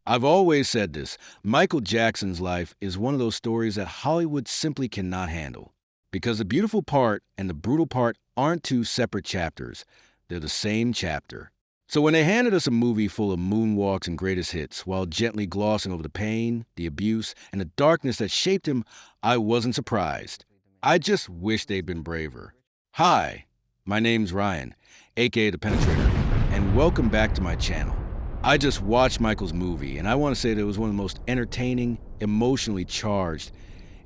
I've always said this. Michael Jackson's life is one of those stories that Hollywood simply cannot handle. Because the beautiful part and the brutal part aren't two separate chapters, they're the same chapter. So when they handed us a movie full of moonwalks and greatest hits, while gently glossing over the pain, the abuse, and the darkness that shaped him, I wasn't surprised. I just wish they'd been braver. Hi, my name's Ryan, aka The Penetrator, and welcome back to my channel. I just watched Michael's movie, and I want to say that it was one of the most entertaining, emotionally charged,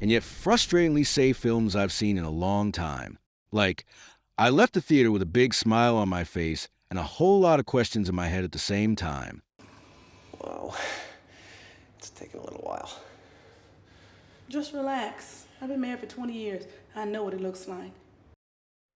and yet frustratingly safe films I've seen in a long time. Like, I left the theater with a big smile on my face and a whole lot of questions in my head at the same time. Wow, it's taking a little while. Just relax. I've been married for 20 years. I know what it looks like.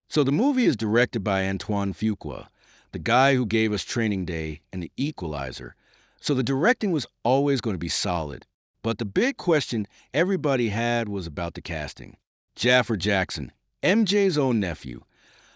So the movie is directed by Antoine Fuqua, the guy who gave us Training Day and The Equalizer. So the directing was always going to be solid. But the big question everybody had was about the casting. Jaffer Jackson, MJ's own nephew,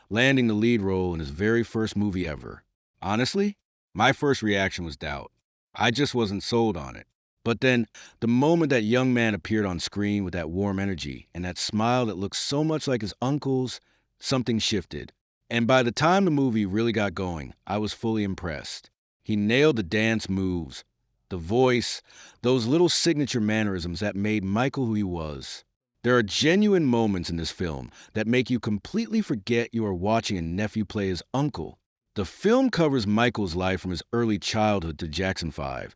landing the lead role in his very first movie ever. Honestly, my first reaction was doubt. I just wasn't sold on it. But then, the moment that young man appeared on screen with that warm energy and that smile that looked so much like his uncle's, something shifted. And by the time the movie really got going, I was fully impressed. He nailed the dance moves, the voice, those little signature mannerisms that made Michael who he was. There are genuine moments in this film that make you completely forget you are watching a nephew play his uncle. The film covers Michael's life from his early childhood to Jackson 5,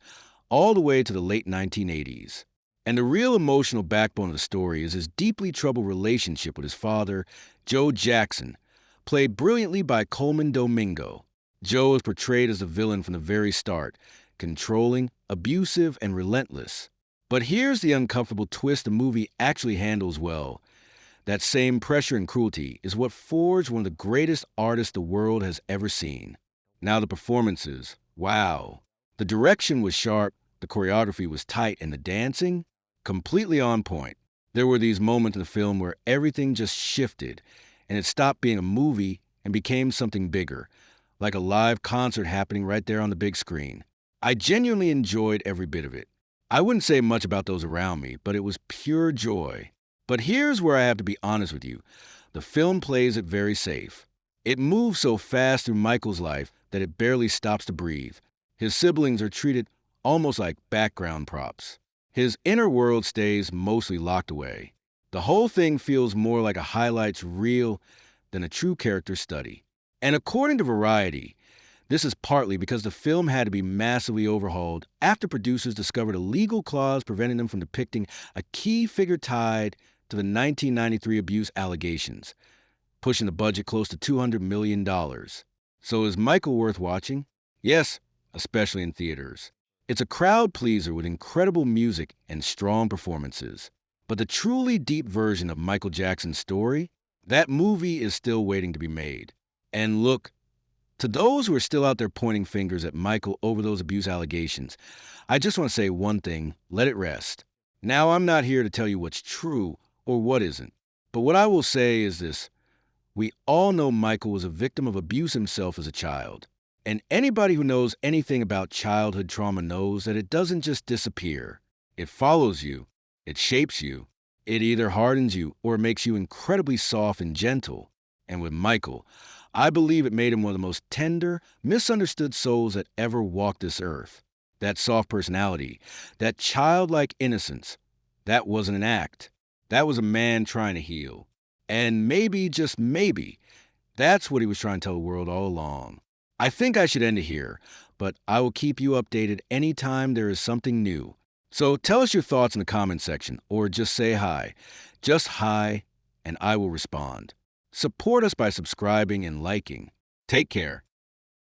all the way to the late 1980s. And the real emotional backbone of the story is his deeply troubled relationship with his father, Joe Jackson, played brilliantly by Coleman Domingo. Joe is portrayed as the villain from the very start, controlling, abusive, and relentless. But here's the uncomfortable twist the movie actually handles well. That same pressure and cruelty is what forged one of the greatest artists the world has ever seen. Now the performances, wow. The direction was sharp, the choreography was tight, and the dancing, completely on point. There were these moments in the film where everything just shifted, and it stopped being a movie and became something bigger, like a live concert happening right there on the big screen. I genuinely enjoyed every bit of it. I wouldn't say much about those around me, but it was pure joy. But here's where I have to be honest with you. The film plays it very safe. It moves so fast through Michael's life that it barely stops to breathe. His siblings are treated almost like background props. His inner world stays mostly locked away. The whole thing feels more like a highlights reel than a true character study. And according to Variety, this is partly because the film had to be massively overhauled after producers discovered a legal clause preventing them from depicting a key figure tied to the 1993 abuse allegations, pushing the budget close to $200 million. So is Michael worth watching? Yes, especially in theaters. It's a crowd pleaser with incredible music and strong performances. But the truly deep version of Michael Jackson's story, that movie is still waiting to be made. And look, to those who are still out there pointing fingers at Michael over those abuse allegations, I just want to say one thing, let it rest. Now, I'm not here to tell you what's true or what isn't, but what I will say is this. We all know Michael was a victim of abuse himself as a child. And anybody who knows anything about childhood trauma knows that it doesn't just disappear. It follows you, it shapes you, it either hardens you or makes you incredibly soft and gentle. And with Michael, I believe it made him one of the most tender, misunderstood souls that ever walked this earth. That soft personality, that childlike innocence, that wasn't an act. That was a man trying to heal. And maybe, just maybe, that's what he was trying to tell the world all along. I think I should end it here, but I will keep you updated anytime there is something new. So tell us your thoughts in the comment section, or just say hi. Just hi, and I will respond. Support us by subscribing and liking. Take care.